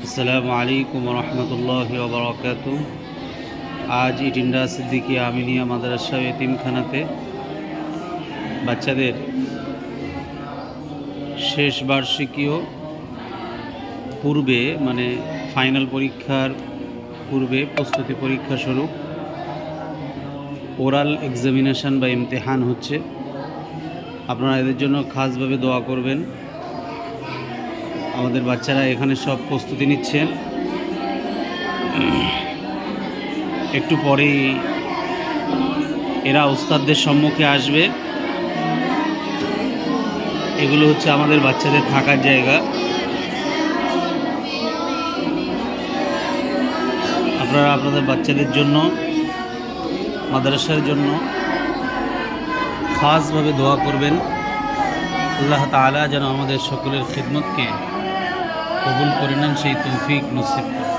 আসসালামু আলাইকুম রহমতুল্লাহি ওয়া বারাকাতুহু। আজ ইটিন্ডা সিদ্দিকিয়া আমিনিয়া মাদ্রাসা এতিমখানাতে বাচ্চাদের শেষ বার্ষিকীয় পূর্বে মানে ফাইনাল পরীক্ষার পূর্বে প্রস্তুতি পরীক্ষা স্বরূপ ওরাল এক্সামিনেশন বা ইমতিহান হচ্ছে। আপনারা এদের জন্য খাসভাবে দোয়া করবেন। আমাদের বাচ্চারা এখানে সব প্রস্তুতি নিচ্ছেন। একটু পরেই এরা ওস্তাদদের সম্মুখে আসবে। এগুলো হচ্ছে আমাদের বাচ্চাদের থাকার জায়গা। আপনারা আপনাদের বাচ্চাদের জন্য, মাদ্রাসার জন্য খাসভাবে দোয়া করবেন। আল্লাহ তাআলা যেন আমাদের সকলের খিদমতকে কবুল করে নেন, সেই তৌফিক নসিব করেন।